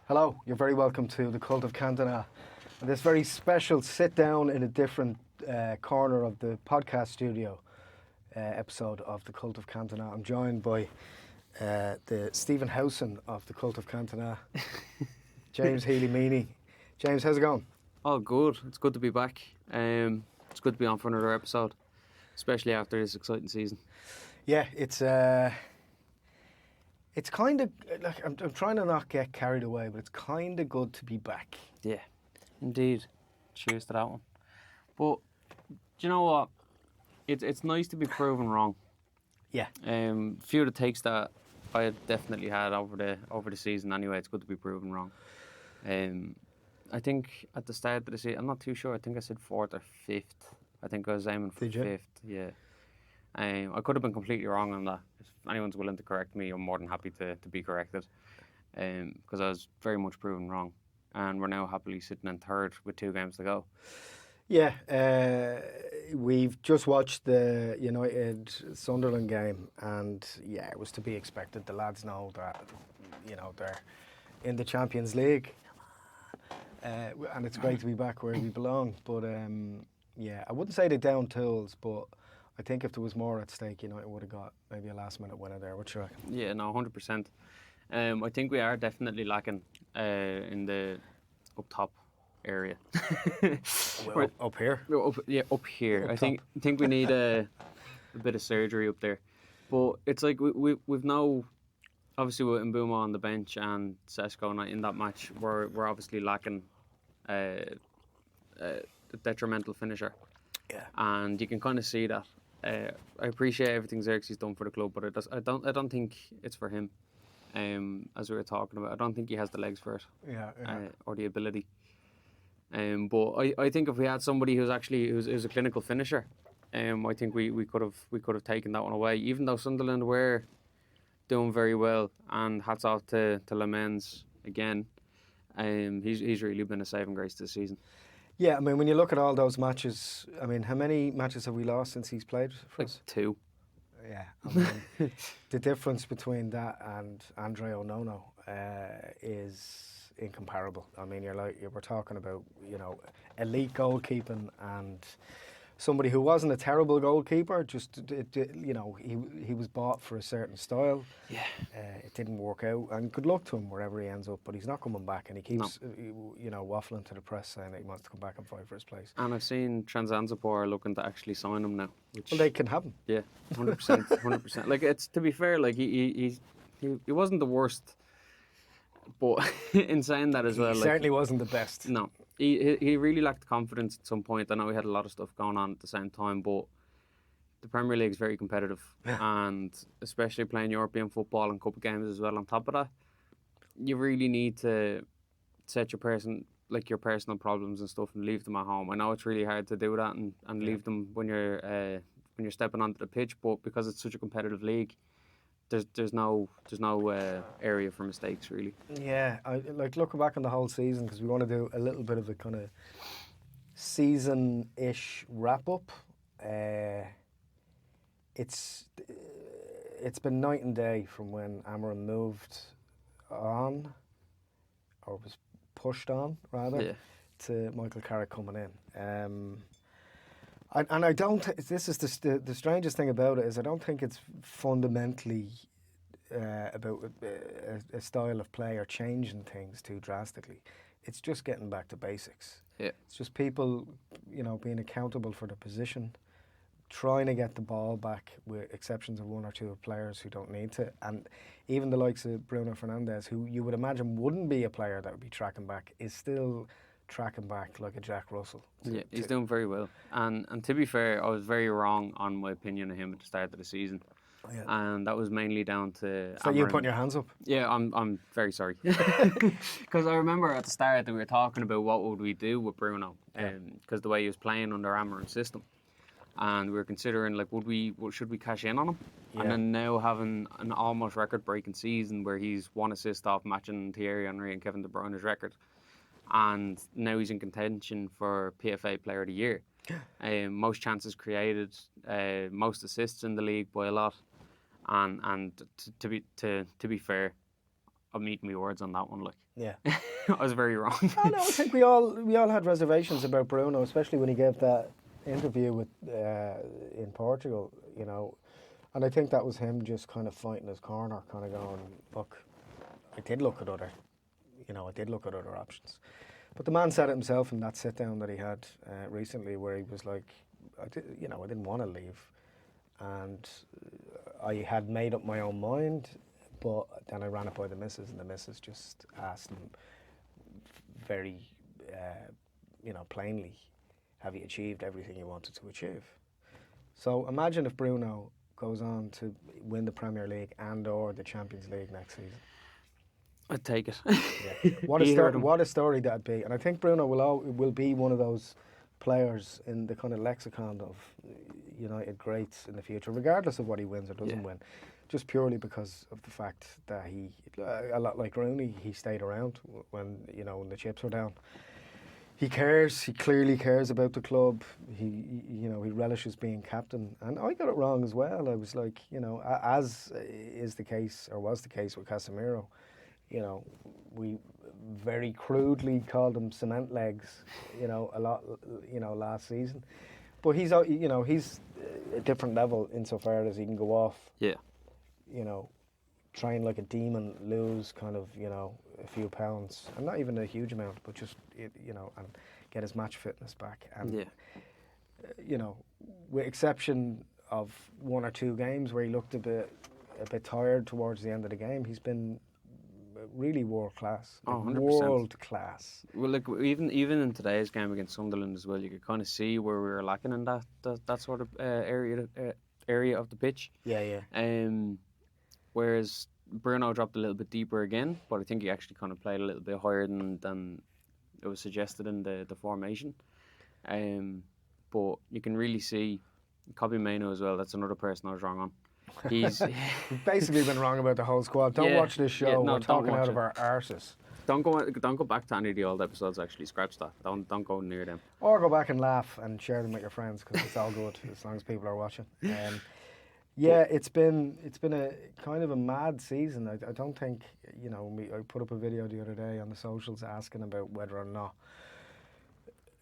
Hello, you're very welcome to the Cult of Cantona. And this very special sit down in a different corner of the podcast studio episode of the Cult of Cantona. I'm joined by the Stephen Howson of the Cult of Cantona, James Healy-Meaney. James, how's it going? Oh, good. It's good to be back. It's good to be on for another episode, especially after this exciting season. Yeah, it's kind of like I'm trying to not get carried away, but it's kind of good to be back. Yeah, indeed. Cheers to that one. But do you know what? It's nice to be proven wrong. Yeah. Few of the takes that I definitely had over the season. Anyway, it's good to be proven wrong. I think at the start of the season, I'm not too sure. I think I said 4th or 5th. I think I was aiming for 5th. Yeah. I could have been completely wrong on that. If anyone's willing to correct me, I'm more than happy to be corrected. Because I was very much proven wrong. And we're now happily sitting in 3rd with 2 games to go. Yeah, we've just watched the United Sunderland game, and yeah, it was to be expected. The lads know that, they're in the Champions League, and it's great to be back where we belong. But yeah, I wouldn't say they're down tools, but I think if there was more at stake, United would have got maybe a last-minute winner there. What you reckon? Yeah, no, 100%. I think we are definitely lacking in the up top area. Well, up here. Up here. Up I top. think we need a bit of surgery up there. But it's like we've now, obviously with Mbuma on the bench and Sesko in that match, we're obviously lacking a detrimental finisher. Yeah. And you can kind of see that. I appreciate everything Xerxes done for the club, but I don't think it's for him. As we were talking about, I don't think he has the legs for it. Yeah. Or the ability. But I think if we had somebody who's a clinical finisher, I think we could have taken that one away. Even though Sunderland were doing very well, and hats off to Lamens again. He's really been a saving grace this season. Yeah, I mean, when you look at all those matches, I mean, how many matches have we lost since he's played for us? 2. Yeah, I mean, the difference between that and Andre Onono is incomparable. I mean, we're talking about elite goalkeeping and somebody who wasn't a terrible goalkeeper. Just he was bought for a certain style. Yeah, it didn't work out, and good luck to him wherever he ends up. But he's not coming back, and he keeps waffling to the press saying that he wants to come back and fight for his place. and I've seen Transanspor are looking to actually sign him now. Which, Well, they can have him. yeah, 100%, 100%. Like, it's, to be fair, like he wasn't the worst, but in saying that as well, He like, certainly wasn't the best. no, he really lacked confidence at some point. I know he had a lot of stuff going on at the same time, but the Premier League is very competitive, and especially playing European football and cup games as well. On top of that, you really need to set your personal problems and stuff and leave them at home. I know it's really hard to do that and leave them when you're stepping onto the pitch, but because it's such a competitive league, there's no area for mistakes really. Yeah, I like looking back on the whole season, because we want to do a little bit of a kind of season-ish wrap-up. It's been night and day from when Amarim moved on, or was pushed on rather, to Michael Carrick coming in. And I don't. This is the strangest thing about it is I don't think it's fundamentally about a style of play or changing things too drastically. It's just getting back to basics. Yeah, it's just people, being accountable for their position, trying to get the ball back, with exceptions of 1 or 2 players who don't need to, and even the likes of Bruno Fernandes, who you would imagine wouldn't be a player that would be tracking back, is still tracking back like a Jack Russell. Yeah, he's doing very well. And to be fair, I was very wrong on my opinion of him at the start of the season. Yeah. And that was mainly down to So you Amarim. putting your hands up? Yeah, I'm very sorry. Because I remember at the start that we were talking about what would we do with Bruno, because the way he was playing under Amarim's system. And we were considering, like, should we cash in on him? Yeah. And then now having an almost record-breaking season where he's 1 assist off matching Thierry Henry and Kevin De Bruyne's record. And now he's in contention for PFA Player of the Year. Most chances created, most assists in the league by a lot. And to be fair, I'm eating my words on that one. Like, Yeah. I was very wrong. I think we all had reservations about Bruno, especially when he gave that interview with in Portugal, you know, and I think that was him just kind of fighting his corner, kind of going, look, I did look at other options. But the man said it himself in that sit down that he had recently, where he was like, I didn't want to leave, and I had made up my own mind, but then I ran it by the missus, and the missus just asked him very, plainly, have you achieved everything you wanted to achieve? So imagine if Bruno goes on to win the Premier League and/or the Champions League next season. I'd take it. Yeah. What a story that'd be. And I think Bruno will be one of those players in the kind of lexicon of United greats in the future, regardless of what he wins or doesn't win. Just purely because of the fact that he, a lot like Rooney, he stayed around when the chips were down. He cares. He clearly cares about the club. He relishes being captain. And I got it wrong as well. I was like, as is the case or was the case with Casemiro, we very crudely called him cement legs, a lot, last season. But he's a different level insofar as he can go off. Yeah. Train like a demon, lose kind of, a few pounds, and not even a huge amount, but just, and get his match fitness back. And, with exception of one or two games where he looked a bit tired towards the end of the game, he's been really world class. Like 100%. World class. Well, like even in today's game against Sunderland as well, you could kind of see where we were lacking in that sort of area of the pitch. Yeah. Whereas Bruno dropped a little bit deeper again, but I think he actually kind of played a little bit higher than it was suggested in the formation. But you can really see Kobbie Mainoo as well. That's another person I was wrong on. He's basically been wrong about the whole squad. Don't watch this show. No, we're talking out of our arses. Don't go back to any of the old episodes. Actually, scratch that. Don't go near them. Or go back and laugh and share them with your friends, because it's all good as long as people are watching. It's been a kind of a mad season. I don't think I put up a video the other day on the socials asking about whether or not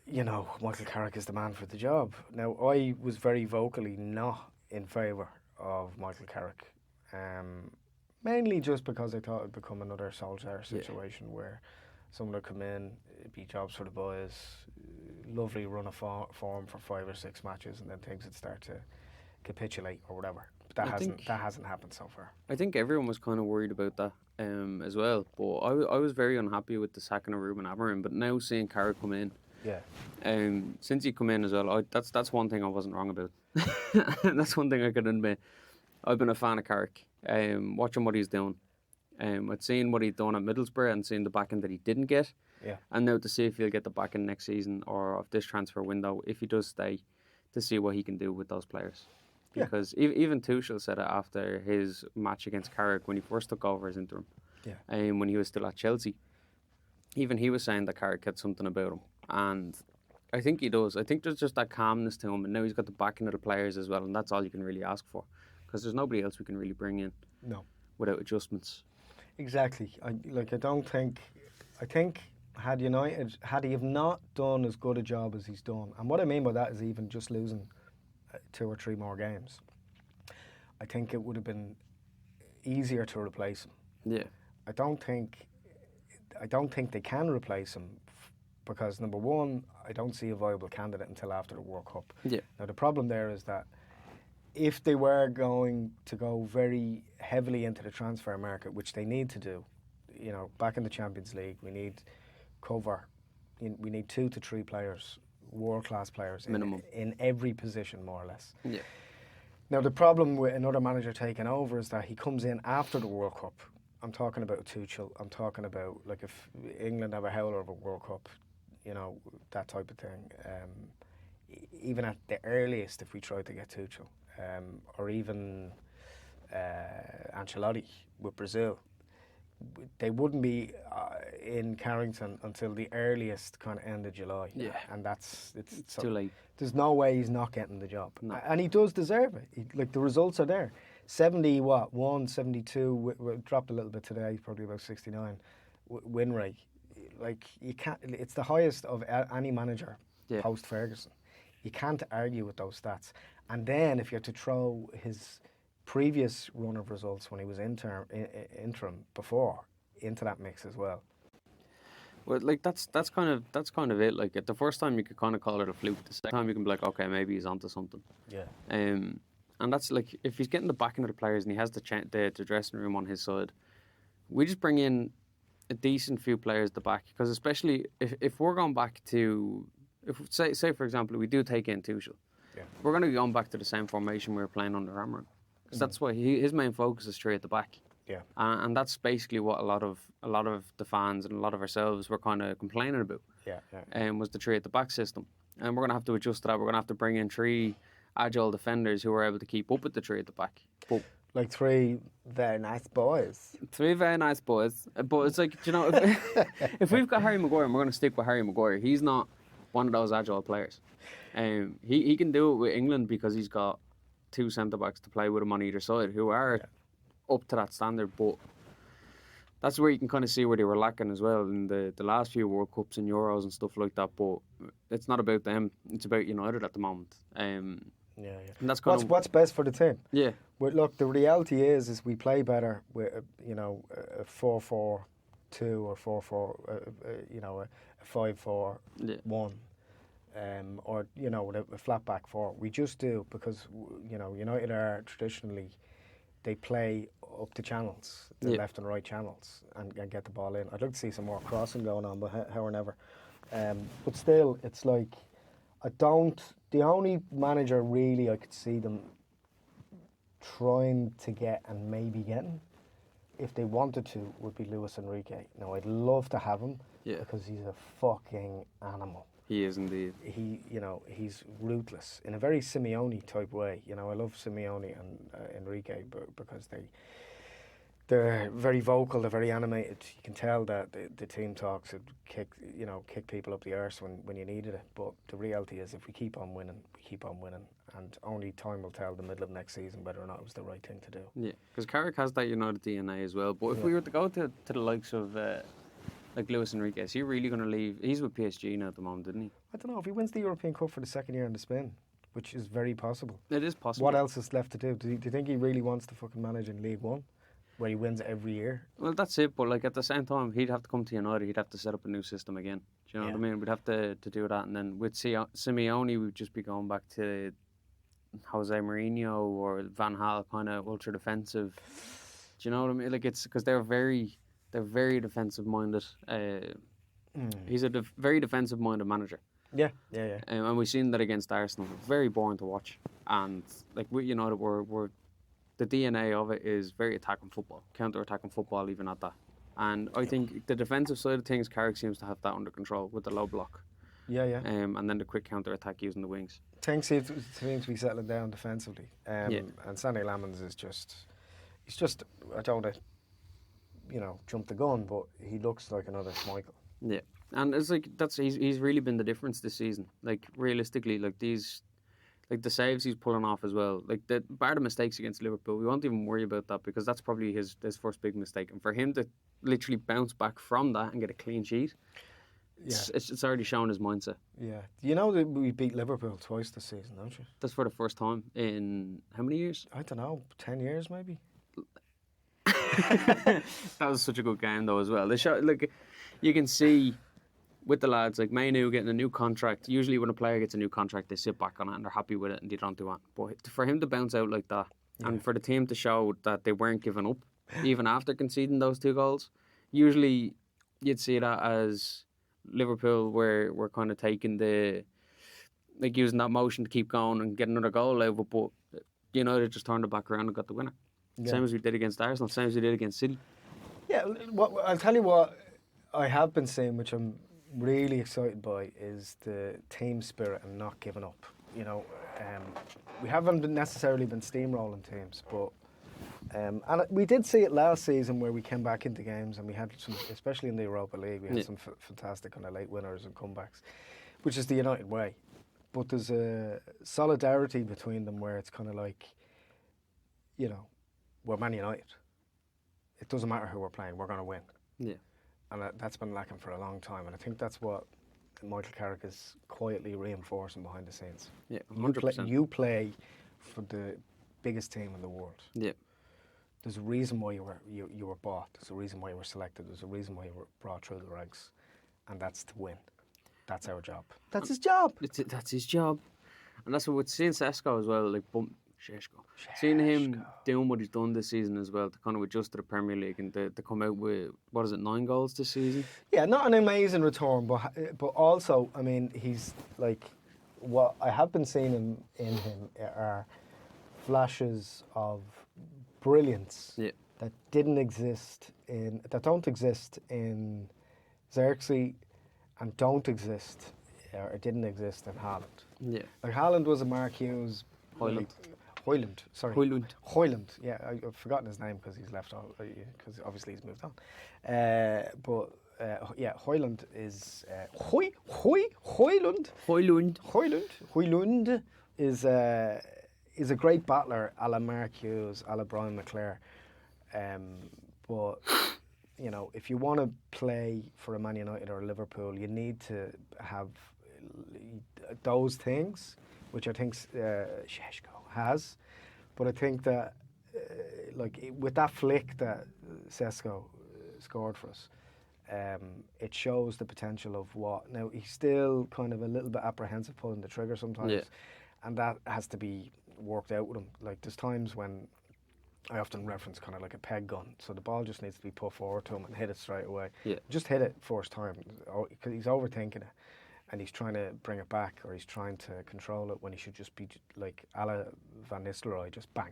Michael Carrick is the man for the job. Now, I was very vocally not in favour of Michael Carrick, mainly just because I thought it'd become another Solskjaer situation where someone would come in, it'd be jobs for the boys, lovely run of form for 5 or 6 matches, and then things would start to capitulate or whatever. But that hasn't happened so far. I think everyone was kind of worried about that as well. But I was very unhappy with the sacking of Ruben Amorim. But now seeing Carrick come in, since he come in as well, that's one thing I wasn't wrong about. That's one thing I can admit. I've been a fan of Carrick. Watching what he's doing. I'd seen what he'd done at Middlesbrough and seen the backing that he didn't get. Yeah. And now to see if he'll get the backing next season or of this transfer window, if he does stay, to see what he can do with those players. Because even Tuchel said it after his match against Carrick when he first took over as interim. Yeah. When he was still at Chelsea. Even he was saying that Carrick had something about him. And I think he does. I think there's just that calmness to him, and now he's got the backing of the players as well, and that's all you can really ask for. Because there's nobody else we can really bring in without adjustments. Exactly. I think had he have not done as good a job as he's done, and what I mean by that is even just losing 2 or 3 more games, I think it would have been easier to replace him. Yeah. I don't think they can replace him because, number one, I don't see a viable candidate until after the World Cup. Yeah. Now the problem there is that if they were going to go very heavily into the transfer market, which they need to do, back in the Champions League, we need cover. We need 2 to 3 players, world-class players, minimum, in every position, more or less. Yeah. Now the problem with another manager taking over is that he comes in after the World Cup. I'm talking about Tuchel. I'm talking about, like, if England have a howler of a World Cup, that type of thing. Even at the earliest, if we tried to get Tuchel, or even Ancelotti with Brazil, they wouldn't be in Carrington until the earliest kind of end of July. Yeah. And it's too late. There's no way he's not getting the job. No. And he does deserve it. The results are there. 72, dropped a little bit today, probably about 69 win rate. Like, you can't, it's the highest of any manager post Ferguson. You can't argue with those stats. And then if you had to throw his previous run of results when he was interim before into that mix as well. Well, like that's kind of it. Like, at the first time you could kind of call it a fluke. The second time you can be like, okay, maybe he's onto something. Yeah. And that's like, if he's getting the backing of the players and he has the dressing room on his side, we just bring in a decent few players at the back. Because especially if we're going back to, if say for example we do take in Tuchel, we're going to be going back to the same formation we were playing under Amarim. Because that's why his main focus is straight at the back. Yeah. And that's basically what a lot of the fans and a lot of ourselves were kind of complaining about. Was the three at the back system. And we're going to have to adjust to that. We're going to have to bring in 3 agile defenders who are able to keep up with the three at the back. But like 3 very nice boys. 3 very nice boys. But it's like, you know, if we've got Harry Maguire and we're going to stick with Harry Maguire, he's not one of those agile players. He can do it with England because he's got 2 centre-backs to play with him on either side who are up to that standard, but that's where you can kind of see where they were lacking as well in the last few World Cups and Euros and stuff like that. But it's not about them; it's about United at the moment. And that's what's best for the team. Yeah. But look, the reality is we play better with a 4-4-2 or 4-4, a 5-4-1. Or with a flat back 4. We just do because United are traditionally, they play up the channels, the left and right channels, and get the ball in. I'd like to see some more crossing going on, but how or never. But still, it's like the only manager really I could see them trying to get and maybe getting, if they wanted to, would be Luis Enrique. Now, I'd love to have him because he's a fucking animal. He is indeed. He's ruthless in a very Simeone type way. I love Simeone and Enrique because they're very vocal, they're very animated. You can tell that the team talks would kick people up the arse when you needed it. But the reality is, if we keep on winning, and only time will tell the middle of next season whether or not it was the right thing to do. Yeah, because Carrick has that United DNA as well. But if we were to go to the likes of like Luis Enrique, is he really going to leave? He's with PSG now at the moment, didn't he? I don't know. If he wins the European Cup for the second year in the spin, which is very possible. It is possible. What else is left to do? Do you think he really wants to fucking manage in League One, where he wins every year? Well, that's it. But like, at the same time, he'd have to come to United. He'd have to set up a new system again. Do you know what I mean? We'd have to do that. And then with Simeone, we'd just be going back to Jose Mourinho or Van Gaal, kind of ultra defensive. Do you know what I mean? Like, it's because they're very defensive minded. He's a very defensive minded manager. Yeah. And we've seen that against Arsenal. Very boring to watch. And like with United, we're the DNA of it is very attacking football, counter-attacking football, even at that. And I think the defensive side of things, Carrick seems to have that under control with the low block. Yeah. And then the quick counter-attack using the wings. Things seem to be settling down defensively. And Sonny Lamans is he's just, I don't want to, jump the gun, but he looks like another Schmeichel. Yeah. And it's like, he's really been the difference this season. Like, realistically, like the saves he's pulling off as well. Like, bar the mistakes against Liverpool, we won't even worry about that because that's probably his first big mistake. And for him to literally bounce back from that and get a clean sheet, it's already shown his mindset. Yeah. You know that we beat Liverpool twice this season, don't you? That's for the first time in how many years? I don't know, 10 years maybe? That was such a good game though as well. They show, like, you can see with the lads, like Mainu getting a new contract. Usually when a player gets a new contract, they sit back on it and they're happy with it and they don't do it. But for him to bounce out like that, and for the team to show that they weren't giving up, even after conceding those 2 goals, usually you'd see that as Liverpool were kind of taking using that motion to keep going and get another goal out of it. But United just turned it back around and got the winner. Yeah. Same as we did against Arsenal, same as we did against City. Yeah, I'll tell you what I have been seeing, which I'm really excited by, is the team spirit and not giving up. We haven't necessarily been steamrolling teams, but and we did see it last season where we came back into games and we had some, especially in the Europa League, we had some fantastic kind of late winners and comebacks, which is the United way. But there's a solidarity between them where it's kind of like, we're Man United. It doesn't matter who we're playing, we're going to win. Yeah. And that's been lacking for a long time. And I think that's what Michael Carrick is quietly reinforcing behind the scenes. Yeah, 100%. You play for the biggest team in the world. Yeah. There's a reason why you were bought. There's a reason why you were selected. There's a reason why you were brought through the ranks. And that's to win. That's our job. That's his job. That's his job. And that's what seeing Sesko as well, like seeing him doing what he's done this season as well, to kind of adjust to the Premier League and to come out with, 9 goals this season? Yeah, not an amazing return, but also, I mean, he's like, what I have been seeing in him are flashes of brilliance that don't exist in Xerxes and don't exist or didn't exist in Haaland. Yeah. Like Haaland was a Mark Hughes. Hoyland. Yeah, I've forgotten his name because he's left out, because obviously he's moved on. Hoyland is Hoyland is a great battler, a la Mark Hughes, a la Brian McClare. But you know, if you want to play for a Man United or a Liverpool, you need to have those things, which I think Šeško has. But I think that, with that flick that Sesko scored for us, it shows the potential of what. Now, he's still kind of a little bit apprehensive pulling the trigger sometimes, and that has to be worked out with him. Like, there's times when I often reference kind of like a peg gun, so the ball just needs to be put forward to him and hit it straight away. Yeah. Just hit it first time, because he's overthinking it, and he's trying to bring it back, or he's trying to control it when he should just be like a la Van Nistelrooy, just bang.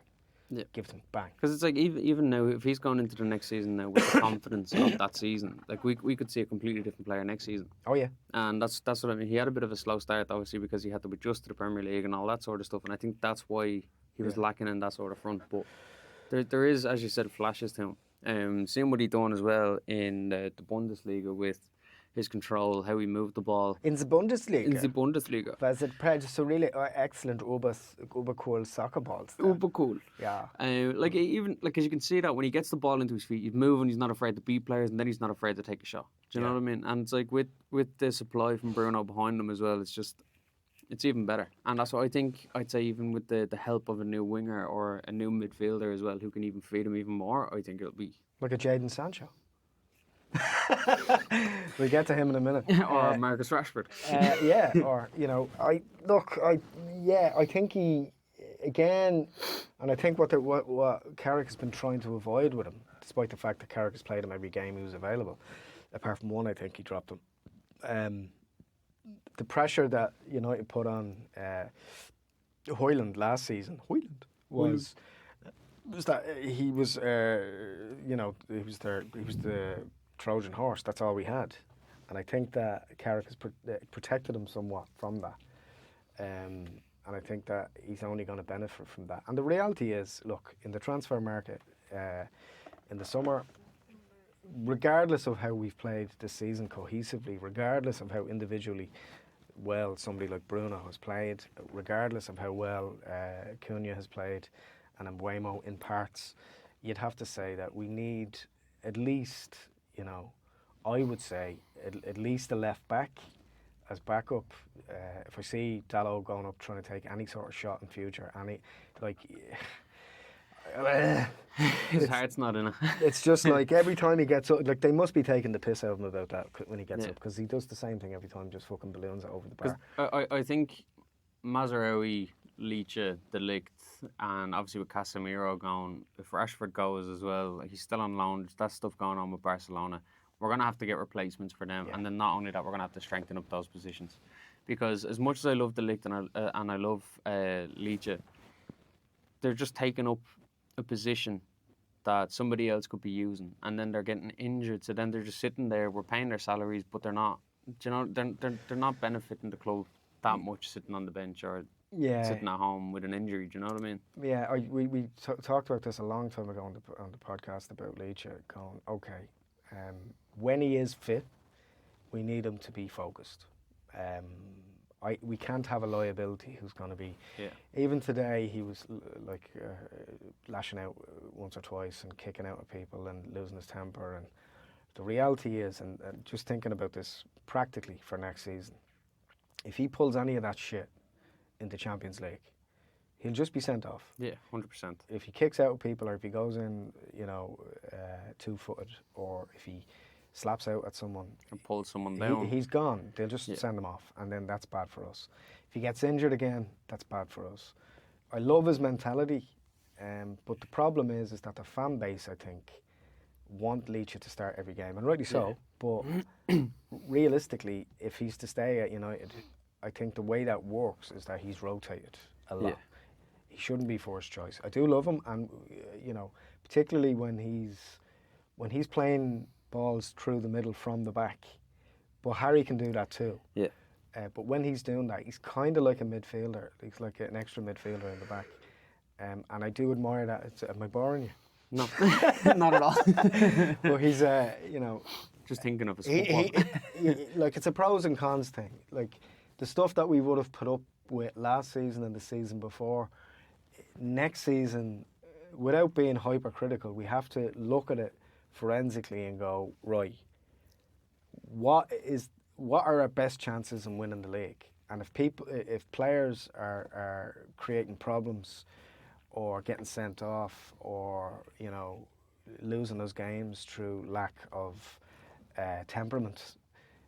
Yeah. Give them bang. Because it's like, even now, if he's going into the next season now with the confidence of that season, like we could see a completely different player next season. Oh yeah. And that's what I mean. He had a bit of a slow start, obviously, because he had to adjust to the Premier League and all that sort of stuff. And I think that's why he was lacking in that sort of front. But there is, as you said, flashes to him. Seeing what he done as well in the Bundesliga with his control, how he moved the ball. In the Bundesliga? In the Bundesliga. Was it so really excellent uber-cool soccer balls? Uber-cool. Yeah. Even as you can see that when he gets the ball into his feet, he's moving, he's not afraid to beat players, and then he's not afraid to take a shot. Do you know what I mean? And it's like with the supply from Bruno behind him as well, it's even better. And that's what I'd say, even with the help of a new winger or a new midfielder as well, who can even feed him even more, I think it'll be... Like a Jadon Sancho. We'll get to him in a minute. Or Marcus Rashford. I think he, again, and I think what Carrick has been trying to avoid with him, despite the fact that Carrick has played him every game he was available, apart from one, I think he dropped him. The pressure that United put on Hoyland last season, was that he was the Trojan horse. That's all we had, and I think that Carrick has protected him somewhat from that, and I think that he's only going to benefit from that. And the reality is, look, in the transfer market in the summer, regardless of how we've played this season cohesively, regardless of how individually well somebody like Bruno has played, regardless of how well Cunha has played and Mbeumo in parts, you'd have to say that we need at least, I would say at least a left back as backup. If I see Dalot going up trying to take any sort of shot in future, his heart's not in it. It's just like every time he gets up, like they must be taking the piss out of him about that when he gets up, because he does the same thing every time, just fucking balloons it over the bar. I think Mazraoui, Licha, De Ligt, and obviously with Casemiro going, if Rashford goes as well, he's still on loan. That stuff going on with Barcelona. We're going to have to get replacements for them, and then not only that, we're going to have to strengthen up those positions. Because as much as I love De Ligt and I love Licha, they're just taking up a position that somebody else could be using, and then they're getting injured. So then they're just sitting there. We're paying their salaries, but they're not. They're not benefiting the club that much sitting on the bench or sitting at home with an injury. Do you know what I mean? Yeah, we talked about this a long time ago on the podcast about Licha going, okay, when he is fit, we need him to be focused. we can't have a liability who's going to be. Yeah. Even today, he was lashing out once or twice and kicking out at people and losing his temper. And the reality is, and just thinking about this practically for next season, if he pulls any of that shit in the Champions League, he'll just be sent off. Yeah, 100%. If he kicks out at people, or if he goes in, 2-footed, or if he slaps out at someone and pulls someone down, he's gone. They'll just send him off, and then that's bad for us. If he gets injured again, that's bad for us. I love his mentality, but the problem is that the fan base, I think, want Leach to start every game, and rightly so. But realistically, if he's to stay at United, I think the way that works is that he's rotated a lot. He shouldn't be first choice. I do love him, and particularly when he's playing balls through the middle from the back. But Harry can do that too. Yeah. But when he's doing that, he's kind of like a midfielder. He's like an extra midfielder in the back. And I do admire that. Am I boring you? No, not at all. But he's, just thinking of his football. like, it's a pros and cons thing. Like, the stuff that we would have put up with last season and the season before, next season, without being hypercritical, we have to look at it forensically and go, right, what are our best chances in winning the league? And if players are creating problems or getting sent off, or losing those games through lack of temperament,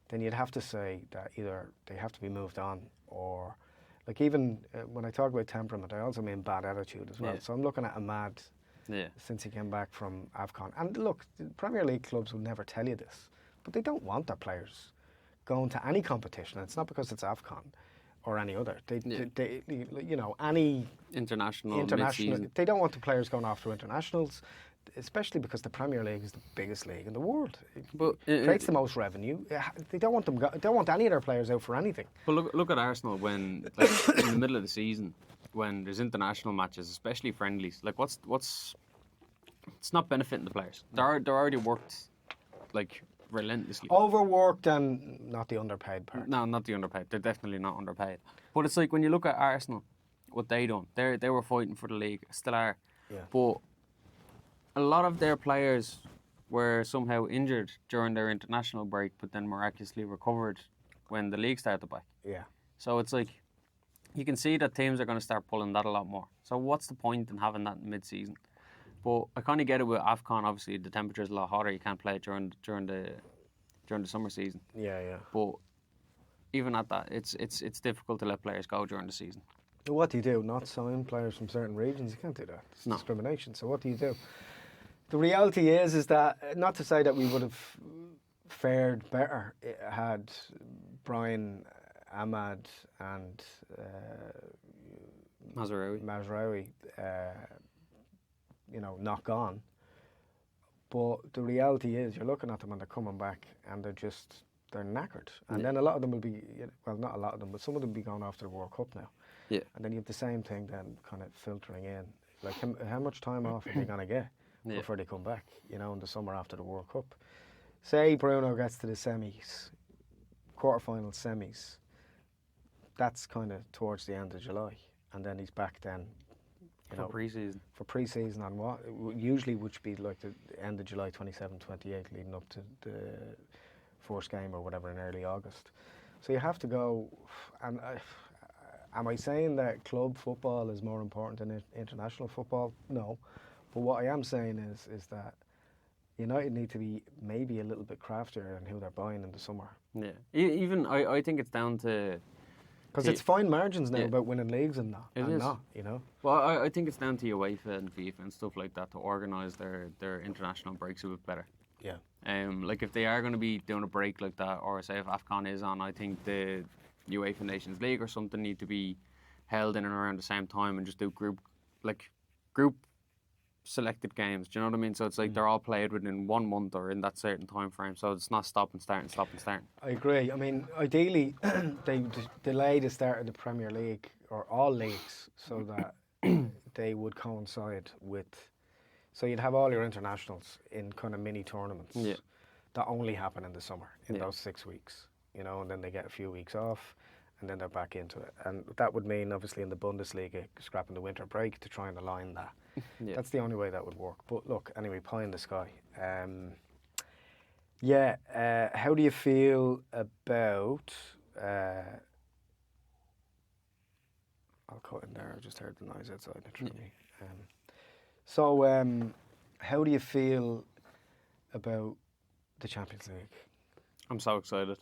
then you'd have to say that either they have to be moved on, or like, even when I talk about temperament, I also mean bad attitude as well. So I'm looking at Ahmad since he came back from AFCON. And look, the Premier League clubs will never tell you this, but they don't want their players going to any competition. It's not because it's AFCON or any other. They any international, they don't want the players going off to internationals, especially because the Premier League is the biggest league in the world. It creates the most revenue. They don't want them. Don't want any of their players out for anything. But look at Arsenal when, like, in the middle of the season, when there's international matches, especially friendlies. Like, what's it's not benefiting the players. They're already worked, like, relentlessly. Overworked and not the underpaid part. No, not the underpaid. They're definitely not underpaid. But it's like, when you look at Arsenal, what they done, they were fighting for the league, still are. Yeah. But a lot of their players were somehow injured during their international break, but then miraculously recovered when the league started back. Yeah. So it's like, you can see that teams are going to start pulling that a lot more. So what's the point in having that mid-season? But I kind of get it with AFCON. Obviously, the temperature's a lot hotter. You can't play during the summer season. Yeah, yeah. But even at that, it's difficult to let players go during the season. What do you do? Not sign players from certain regions? You can't do that. It's discrimination. So what do you do? The reality is that, not to say that we would have fared better had Brian, Ahmad and Mazraoui not gone. But the reality is, you're looking at them and they're coming back and they're knackered. And then a lot of them will be, well, not a lot of them, but some of them will be going off to the World Cup now. Yeah. And then you have the same thing then kind of filtering in. Like, how much time off are they going to get before they come back, in the summer after the World Cup? Say Bruno gets to the semis, quarterfinal semis, that's kind of towards the end of July. And then he's back then, for pre-season. For pre-season on what? Usually would be like the end of July 27, 28, leading up to the first game or whatever in early August. So you have to go, and am I saying that club football is more important than international football? No. But what I am saying is that United need to be maybe a little bit craftier in who they're buying in the summer. Yeah. Even I think it's down to... Because it's fine margins now about winning leagues and that. It is. Not, Well, I think it's down to UEFA and FIFA and stuff like that to organise their international breaks a bit better. Yeah. Like, if they are going to be doing a break like that, or say if AFCON is on, I think the UEFA Nations League or something need to be held in and around the same time and just do group selected games. Do you know what I mean? So it's like they're all played within 1 month or in that certain time frame. So it's not stop and start. I agree. I mean, ideally, they delay the start of the Premier League or all leagues so that they would coincide with. So you'd have all your internationals in kind of mini tournaments that only happen in the summer in those 6 weeks. And then they get a few weeks off, and then they're back into it. And that would mean, obviously, in the Bundesliga, scrapping the winter break to try and align that. That's the only way that would work. But look, anyway, pie in the sky. How do you feel about... I'll cut in there, I just heard the noise outside. How do you feel about the Champions League? I'm so excited.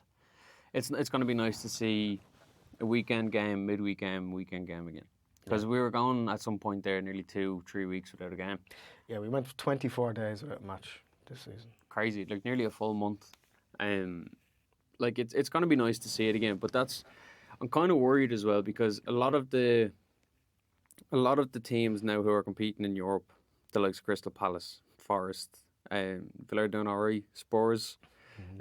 It's going to be nice to see a weekend game, midweek game, weekend game again. Because we were going at some point there nearly 2-3 weeks without a game. Yeah, we went 24 days without a match this season. Crazy, like nearly a full month. Like it's going to be nice to see it again. But I'm kind of worried as well because a lot of the teams now who are competing in Europe, the likes of Crystal Palace, Forest, Villa are doing alright, Spurs.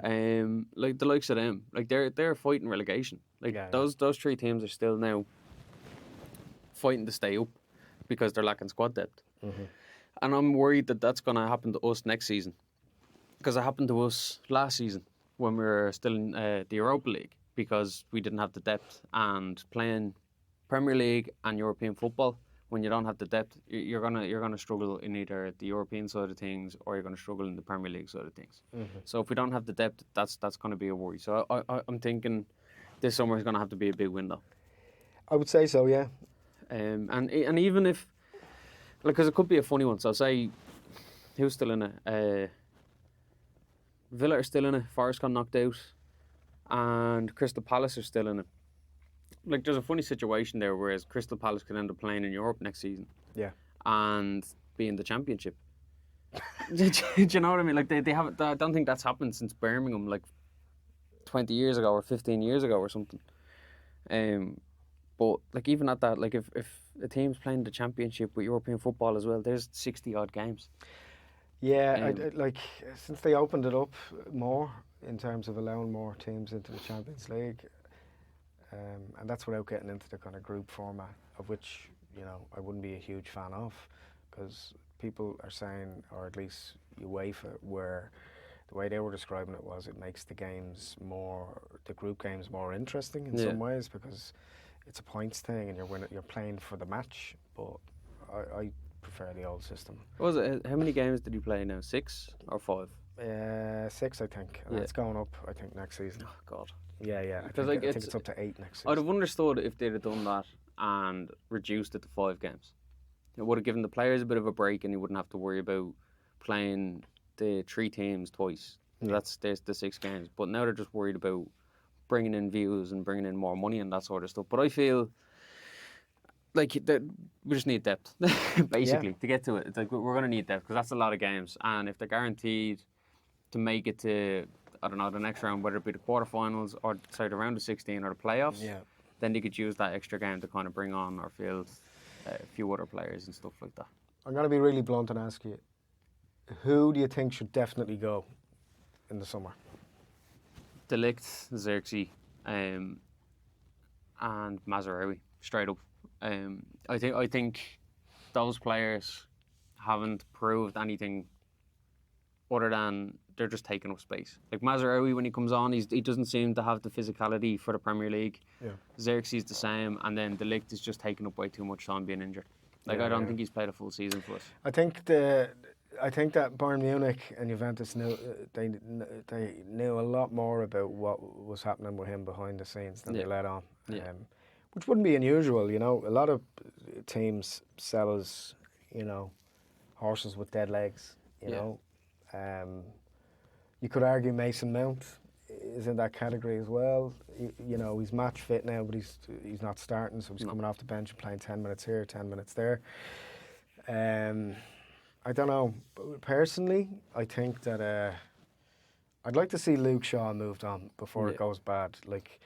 Like the likes of them, like they're fighting relegation. Like those 3 teams are still now fighting to stay up because they're lacking squad depth. And I'm worried that that's going to happen to us next season because it happened to us last season when we were still in the Europa League because we didn't have the depth. And playing Premier League and European football, when you don't have the depth, you're gonna struggle in either the European side of things or you're gonna struggle in the Premier League side of things. So if we don't have the depth, that's going to be a worry. So I'm thinking this summer is going to have to be a big window. I would say so, yeah. And even if, like, because it could be a funny one. So say, who's still in it? Villa are still in it. Forest got knocked out, and Crystal Palace are still in it. Like, there's a funny situation there, whereas Crystal Palace could end up playing in Europe next season. Yeah. And be in the Championship. Do you know what I mean? Like, they haven't. I don't think that's happened since Birmingham, like 20 years ago or 15 years ago or something. But like even at that, like if a team's playing the Championship with European football as well, there's 60 odd games. Yeah, like since they opened it up more in terms of allowing more teams into the Champions League, and that's without getting into the kind of group format, of which I wouldn't be a huge fan of, because people are saying, or at least UEFA, where the way they were describing it was it makes the group games more interesting in some ways, because it's a points thing and you're playing for the match. But I prefer the old system. Was it? How many games did you play now? 6 or 5? 6, I think. And it's going up, I think, next season. Oh God. Yeah. I think it's up to 8 next season. I'd have understood if they'd have done that and reduced it to 5 games. It would have given the players a bit of a break, and you wouldn't have to worry about playing the 3 teams twice. There's the 6 games. But now they're just worried about bringing in views and bringing in more money and that sort of stuff. But I feel like we just need depth, basically, to get to it. It's like we're going to need depth because that's a lot of games. And if they're guaranteed to make it to, I don't know, the next round, whether it be the quarterfinals or the round of 16 or the playoffs, then they could use that extra game to kind of bring on or field a few other players and stuff like that. I'm going to be really blunt and ask you, who do you think should definitely go in the summer? De Ligt, Xerxes, and Mazraoui, straight up. I think those players haven't proved anything other than they're just taking up space. Like Mazraoui, when he comes on, he doesn't seem to have the physicality for the Premier League. Xerxes the same, and then De Ligt is just taking up way too much time being injured. Like I don't think he's played a full season for us. I think that Bayern Munich and Juventus knew a lot more about what was happening with him behind the scenes than they let on. Which wouldn't be unusual, A lot of teams sell us, horses with dead legs, you know. You could argue Mason Mount is in that category as well. He's match fit now, but he's not starting, so he's coming off the bench and playing 10 minutes here, 10 minutes there. I don't know. Personally, I think that I'd like to see Luke Shaw moved on before it goes bad. Like,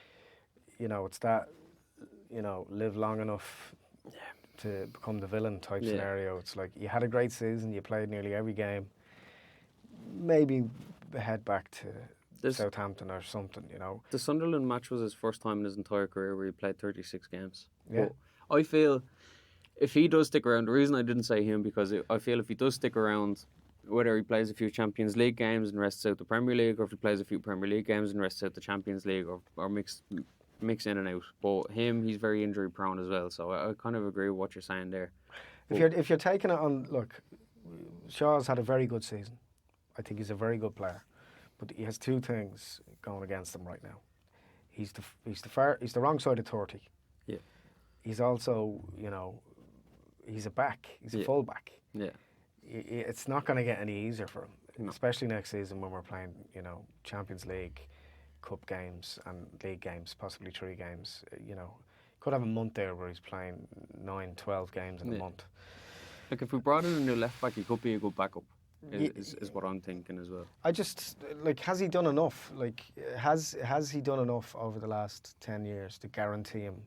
it's that, live long enough to become the villain type scenario. It's like you had a great season, you played nearly every game. Maybe head back to Southampton or something, The Sunderland match was his first time in his entire career where he played 36 games. Yeah. But I feel if he does stick around, the reason I didn't say him, because I feel if he does stick around, whether he plays a few Champions League games and rests out the Premier League, or if he plays a few Premier League games and rests out the Champions League, or mix in and out. But he's very injury prone as well. So I kind of agree with what you're saying there. If you're taking it on, look, Shaw's had a very good season. I think he's a very good player, but he has two things going against him right now. He's the wrong side of 30. Yeah. He's also, he's a back. He's a full back. Yeah. It's not going to get any easier for him, No. especially next season when we're playing, Champions League, Cup games and League games, possibly 3 games. Could have a month there where he's playing 9, 12 games in a month. Like if we brought in a new left back, he could be a good backup. Is what I'm thinking as well. I just has he done enough? Like has he done enough over the last 10 years to guarantee him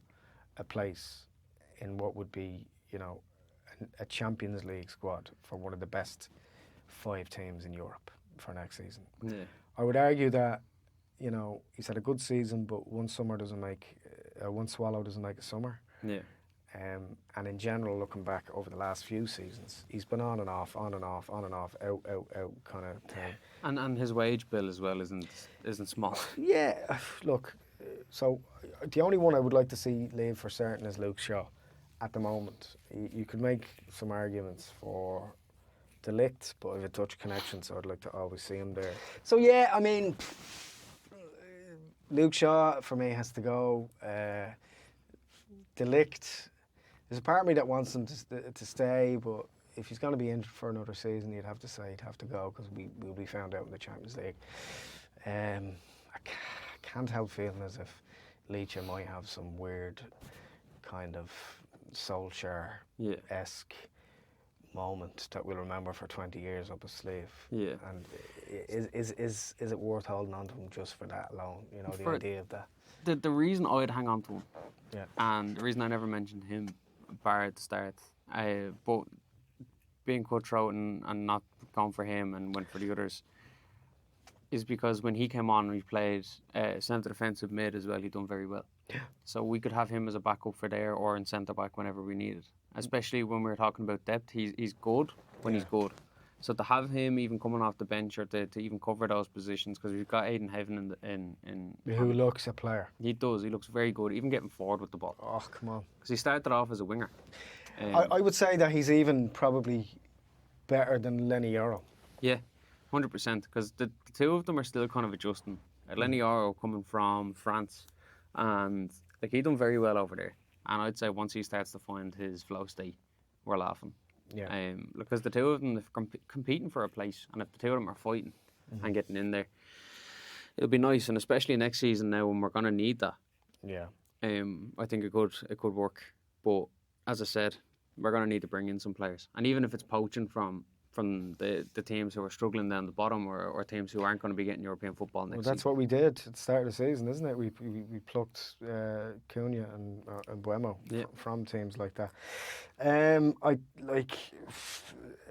a place in what would be, a Champions League squad for one of the best 5 teams in Europe for next season? Yeah. I would argue that, he's had a good season, but one swallow doesn't make a summer. Yeah. And in general, looking back over the last few seasons, he's been on and off, out kind of thing. And his wage bill as well isn't small. Yeah, look, so the only one I would like to see leave for certain is Luke Shaw at the moment. You could make some arguments for De Ligt, but I have a Dutch connection, so I'd like to always see him there. So yeah, I mean, Luke Shaw for me has to go. De Ligt, there's a part of me that wants him to stay, but if he's going to be injured for another season, you'd have to say he'd have to go because we'll be found out in the Champions League. I can't help feeling as if Leach might have some weird kind of Solskjaer-esque moment that we'll remember for 20 years up his sleeve. Yeah. And is it worth holding on to him just for that alone? The idea of that. The reason I'd hang on to him, and the reason I never mentioned him, bar at the start, but being cutthroat and not going for him and went for the others, is because when he came on and he played centre defensive mid as well, he done very well. Yeah. So we could have him as a backup for there or in centre back whenever we need it. Especially when we're talking about depth, he's good when he's good. So to have him even coming off the bench or to even cover those positions, because we've got Aidan Heaven in who looks a player. He does. He looks very good, even getting forward with the ball. Oh, come on. Because he started off as a winger. I would say that he's even probably better than Lenny Yoro. Yeah, 100%. Because the two of them are still kind of adjusting. Lenny Yoro coming from France, and he done very well over there. And I'd say once he starts to find his flow state, we're laughing. Yeah. Because the two of them are competing for a place, and if the two of them are fighting and getting in there, it'll be nice. And especially next season now, when we're gonna need that. Yeah. I think it could work. But as I said, we're gonna need to bring in some players, and even if it's poaching from the teams who are struggling down the bottom or teams who aren't going to be getting European football next season. That's what we did at the start of the season, isn't it? We plucked Cunha and Buemo from teams like that.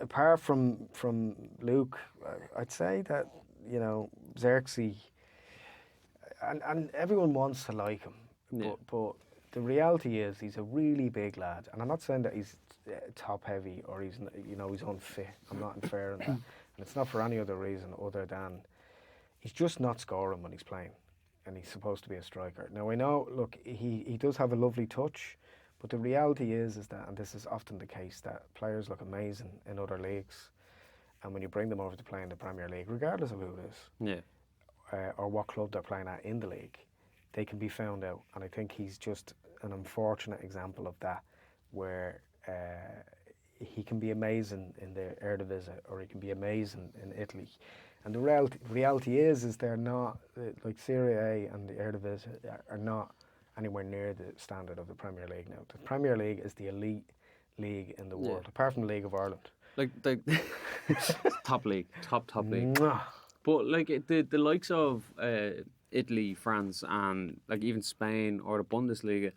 Apart from Luke, I'd say that Xerxes and everyone wants to like him, but the reality is he's a really big lad, and I'm not saying that he's top heavy or he's unfit. I'm not unfair in that, and it's not for any other reason other than he's just not scoring when he's playing, and he's supposed to be a striker. Now I know, look, he does have a lovely touch, but the reality is that, and this is often the case, that players look amazing in other leagues, and when you bring them over to play in the Premier League, regardless of who it is, or what club they're playing at in the league, they can be found out. And I think he's just an unfortunate example of that, where he can be amazing in the Eredivisie or he can be amazing in Italy. And the reality is they're not, like Serie A and the Eredivisie are not anywhere near the standard of the Premier League now. The Premier League is the elite league in the world, apart from the League of Ireland. Like top league, top league. But the likes of Italy, France, and even Spain or the Bundesliga,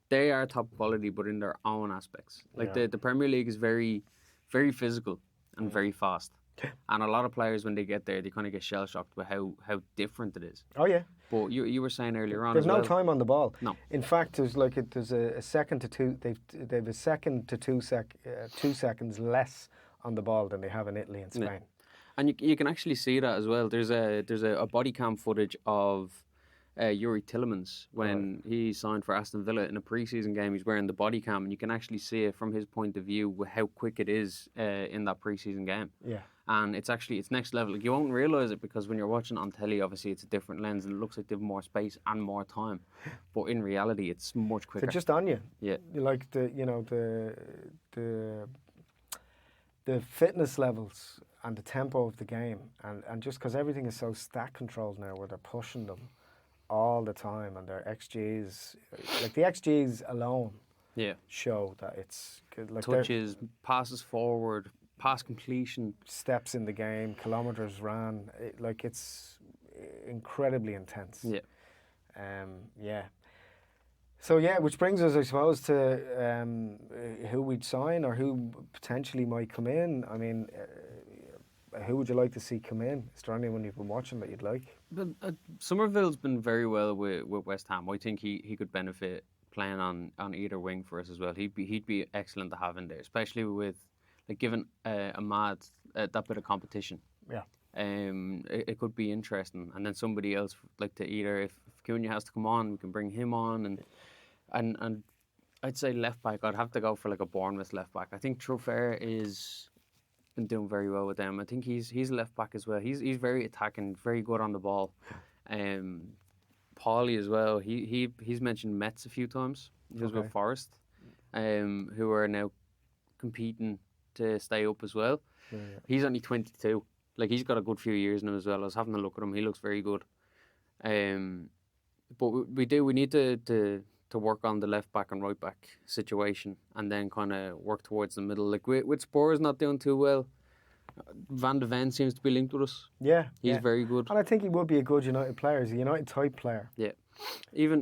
they are top quality, but in their own aspects. The Premier League is very, very physical and very fast. And a lot of players, when they get there, they kind of get shell shocked by how different it is. Oh yeah. But you were saying earlier on, there's no time on the ball. No. In fact, there's a second to two. They've a second to 2 seconds less on the ball than they have in Italy and Spain. Yeah. And you can actually see that as well. There's a body cam footage of Yuri Tillemans when he signed for Aston Villa in a pre-season game. He's wearing the body cam, and you can actually see it from his point of view how quick it is in that pre-season game. Yeah. And it's next level. Like, you won't realise it because when you're watching it on telly, obviously it's a different lens and it looks like they have more space and more time. But in reality, it's much quicker. They're just on you. Yeah. Like the fitness levels and the tempo of the game, and just because everything is so stat controlled now, where they're pushing them all the time, and their XGs, like the XGs alone, show that it's like touches, passes forward, pass completion, steps in the game, kilometers ran. It's incredibly intense. Yeah. So which brings us, I suppose, to who we'd sign or who potentially might come in. I mean, who would you like to see come in? Is there anyone you've been watching that you'd like? But Somerville's been very well with West Ham. I think he could benefit playing on either wing for us as well. He'd be excellent to have in there, especially with given Ahmad that bit of competition. Yeah. It could be interesting, and then somebody else like to either if Cunha has to come on, we can bring him on, and I'd say left back. I'd have to go for like a Bournemouth left back. I think Trafford is been doing very well with them. I think he's left back as well. He's very attacking, very good on the ball. Paulie as well. He's mentioned Metz a few times. He was with Forest, who are now competing to stay up as well. Yeah. He's only 22. Like, he's got a good few years now as well. I was having a look at him. He looks very good. But we need to work on the left back and right back situation, and then kind of work towards the middle. Like with Spurs not doing too well, Van de Ven seems to be linked with us. Yeah, he's very good, and I think he would be a good United player. He's a United type player. Yeah, even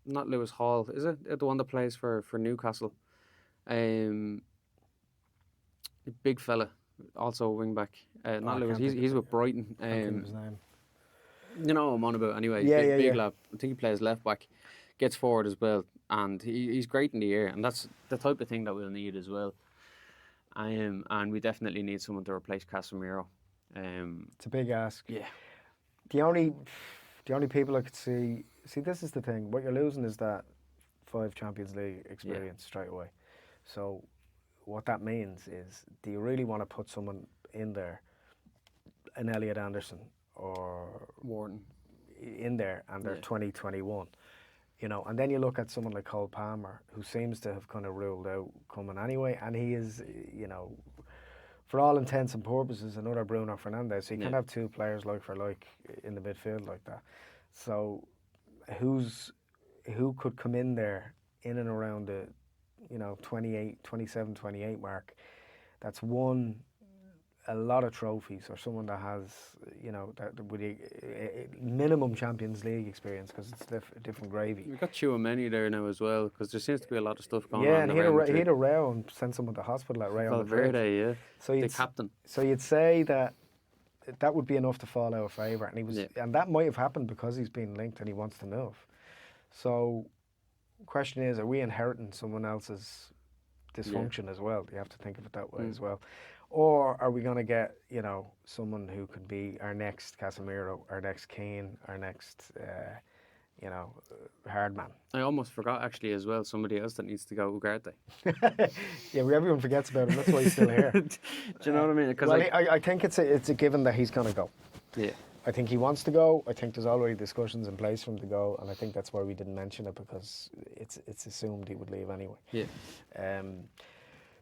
not Lewis Hall, is it the one that plays for Newcastle? Big fella, also a wing back. Not Lewis. He's with Brighton. His name. You know what I'm on about anyway. Big lad. I think he plays left back, gets forward as well, and he's great in the air, and that's the type of thing that we'll need as well. And we definitely need someone to replace Casemiro. It's a big ask. Yeah. The only people I could see, this is the thing. What you're losing is that 5 Champions League experience straight away. So what that means is, do you really want to put someone in there, an Elliot Anderson or Wharton in there, and they're 2021, and then you look at someone like Cole Palmer, who seems to have kind of ruled out coming anyway, and he is, for all intents and purposes, another Bruno Fernandes. So you can't have 2 players like for like in the midfield like that. So who could come in there in and around the 27, 28 mark, that's won a lot of trophies, or someone that has, that with a minimum Champions League experience, because it's different gravy. We've got Chouameni there now as well, because there seems to be a lot of stuff going on. Yeah, and he had a row and sent someone to hospital at Real Madrid. Valverde, So the captain. So you'd say that would be enough to fall out of favour, and and that might have happened because he's been linked and he wants to move. So, question is, are we inheriting someone else's dysfunction as well? You have to think of it that way as well. Or are we going to get, someone who could be our next Casemiro, our next Keane, our next, hard man? I almost forgot, actually, as well, somebody else that needs to go, Ugarte. Yeah, everyone forgets about him. That's why he's still here. Do you know what I mean? Well, I think it's a given that he's going to go. Yeah. I think he wants to go. I think there's already discussions in place for him to go, and I think that's why we didn't mention it, because it's assumed he would leave anyway. Yeah.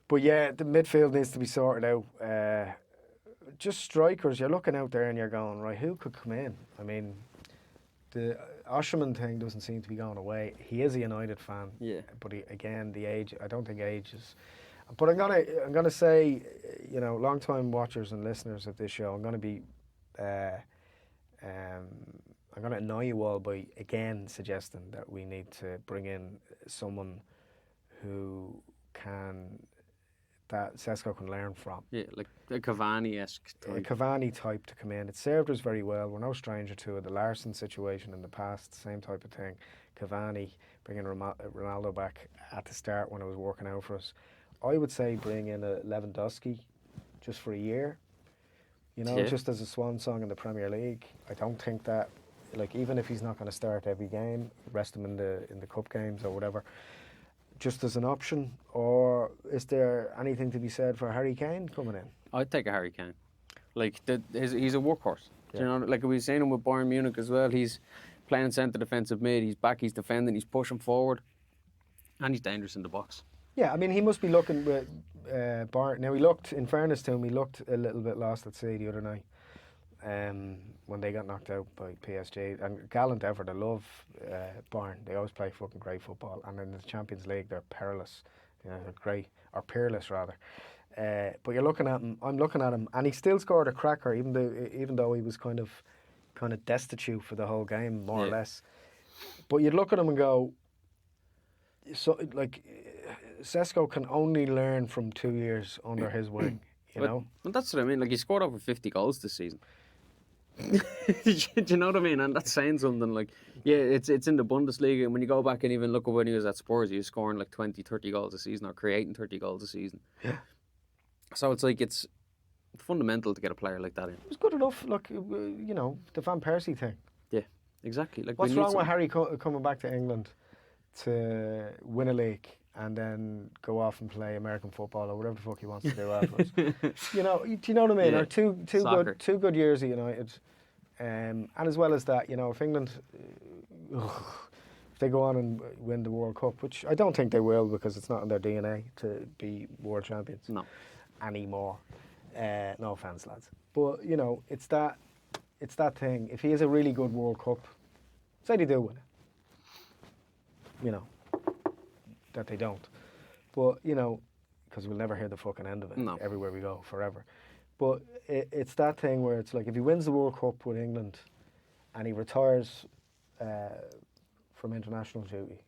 But yeah, the midfield needs to be sorted out. Just strikers, you're looking out there and you're going, right, who could come in? I mean, the Osherman thing doesn't seem to be going away. He is a United fan. Yeah. But again, the age, I don't think age is. But I'm gonna say, long time watchers and listeners of this show, I'm gonna be, I'm gonna annoy you all by again suggesting that we need to bring in someone that Sesko can learn from. Yeah, like a Cavani-esque type. A Cavani type to come in. It served us very well. We're no stranger to it. The Larson situation in the past, same type of thing. Cavani, bringing Ronaldo back at the start when it was working out for us. I would say bring in a Lewandowski just for a year. Just as a swan song in the Premier League. I don't think that like even if he's not going to start every game, rest him in the cup games or whatever, just as an option? Or is there anything to be said for Harry Kane coming in? I'd take a Harry Kane. Like he's a workhorse. Yeah. You know, like we've seen him with Bayern Munich as well. He's playing centre defensive mid. He's back. He's defending. He's pushing forward, and he's dangerous in the box. Yeah, I mean, he must be looking with Bayern. Now, he looked, in fairness to him, he looked a little bit lost at sea the other night when they got knocked out by PSG. And gallant effort. I love Bayern. They always play fucking great football. And in the Champions League, they're perilous. You know, they're great, or peerless rather. But you're looking at him. I'm looking at him, and he still scored a cracker, even though he was kind of destitute for the whole game, more or less. But you'd look at him and go, so like, Sesko can only learn from 2 years under his wing. You know, and that's what I mean. Like, he scored over 50 goals this season. Do you know what I mean? And that's saying something. Like, yeah, it's in the Bundesliga, and when you go back and even look at when he was at Spurs, he was scoring like 20, 30 goals a season, or creating 30 goals a season. Yeah. So it's like, it's fundamental to get a player like that in. It was good enough. Look, you know, the Van Persie thing. Yeah, exactly. Like, what's wrong with Harry coming back to England to win a league and then go off and play American football or whatever the fuck he wants to do afterwards? You know, do you know what I mean? Yeah. Or two good years at United, and as well as that, you know, if England, if they go on and win the World Cup, which I don't think they will because it's not in their DNA to be world champions. No. Anymore. No offence, lads, but you know, it's that thing. If he is a really good World Cup, say they do win it, you know, that they don't, but you know, because we'll never hear the fucking end of it. No. Everywhere we go, forever. But it's that thing where it's like, if he wins the World Cup with England and he retires from international duty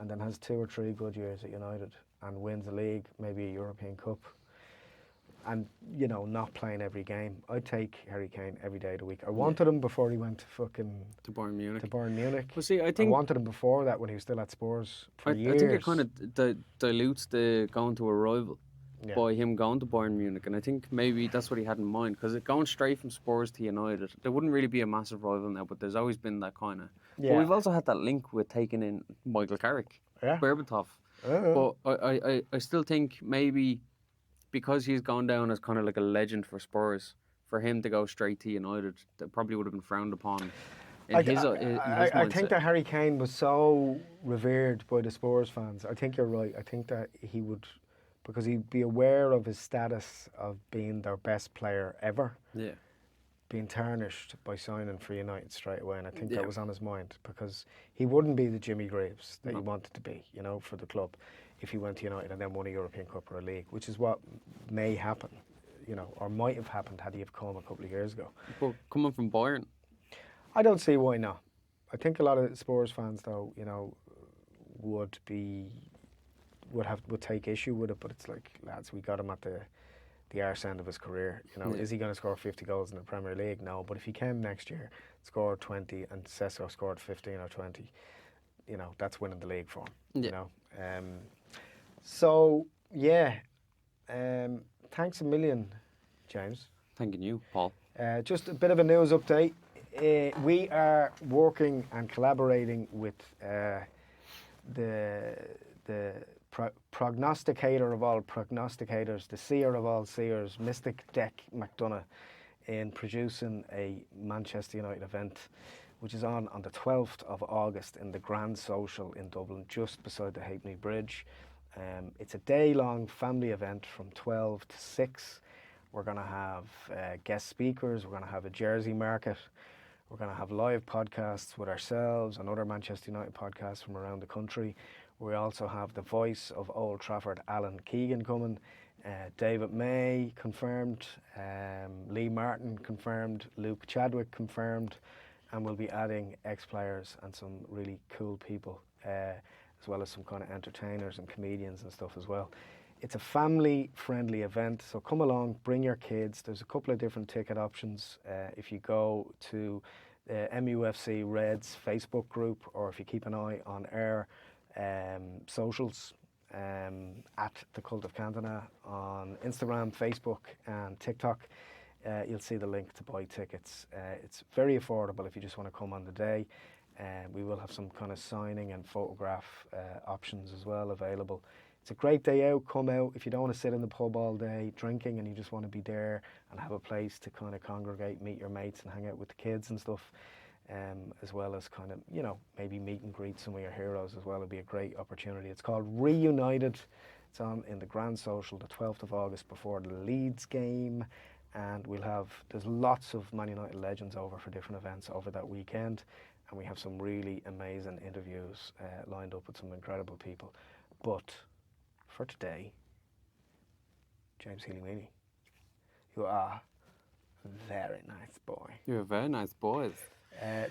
and then has 2 or 3 good years at United and wins a league, maybe a European Cup, and, you know, not playing every game, I'd take Harry Kane every day of the week. I wanted him before he went to Bayern Munich. Well, see, I think I wanted him before that when he was still at Spurs for years. I think it kind of dilutes the going to a rival by him going to Bayern Munich, and I think maybe that's what he had in mind, because going straight from Spurs to United, there wouldn't really be a massive rival now, but there's always been that kind of... But we've also had that link with taking in Michael Carrick, Berbatov. But I still think maybe... because he's gone down as kind of like a legend for Spurs, for him to go straight to United, that probably would have been frowned upon. I think that Harry Kane was so revered by the Spurs fans. I think you're right. I think that he would, because he'd be aware of his status of being their best player ever. Yeah. Being tarnished by signing for United straight away, and I think that was on his mind, because he wouldn't be the Jimmy Greaves that he wanted to be, you know, for the club, if he went to United and then won a European Cup or a league, which is what may happen, you know, or might have happened had he have come a couple of years ago. But coming from Bayern, I don't see why not. I think a lot of Spurs fans, though, you know, would take issue with it, but it's like, lads, we got him at the arse end of his career. You know, is he going to score 50 goals in the Premier League? No, but if he came next year, scored 20, and Sesko scored 15 or 20, you know, that's winning the league for him. You know. So yeah, thanks a million, James. Thanking you, Paul. Just a bit of a news update. We are working and collaborating with the prognosticator of all prognosticators, the seer of all seers, Mystic Deck McDonough, in producing a Manchester United event, which is on the 12th of August in the Grand Social in Dublin, just beside the Halfpenny Bridge. It's a day-long family event from 12 to 6. We're going to have guest speakers. We're going to have a jersey market. We're going to have live podcasts with ourselves and other Manchester United podcasts from around the country. We also have the voice of Old Trafford, Alan Keegan, coming. David May confirmed. Lee Martin confirmed. Luke Chadwick confirmed. And we'll be adding ex-players and some really cool people, as well as some kind of entertainers and comedians and stuff as well. It's a family-friendly event, so come along, bring your kids. There's a couple of different ticket options. If you go to the MUFC Reds Facebook group, or if you keep an eye on our socials, at the Cult of Cantona on Instagram, Facebook and TikTok, you'll see the link to buy tickets. It's very affordable if you just want to come on the day. We will have some kind of signing and photograph options as well available. It's a great day out. Come out if you don't want to sit in the pub all day drinking and you just want to be there and have a place to kind of congregate, meet your mates and hang out with the kids and stuff, as well as kind of, you know, maybe meet and greet some of your heroes as well. It'd be a great opportunity. It's called Reunited. It's on in the Grand Social the 12th of August before the Leeds game. And there's lots of Man United legends over for different events over that weekend. And we have some really amazing interviews lined up with some incredible people. But for today, James Healy-Meaney, you are a very nice boy. You're a very nice boy.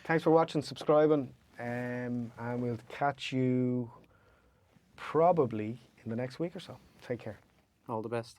Thanks for watching, subscribing, and we'll catch you probably in the next week or so. Take care. All the best.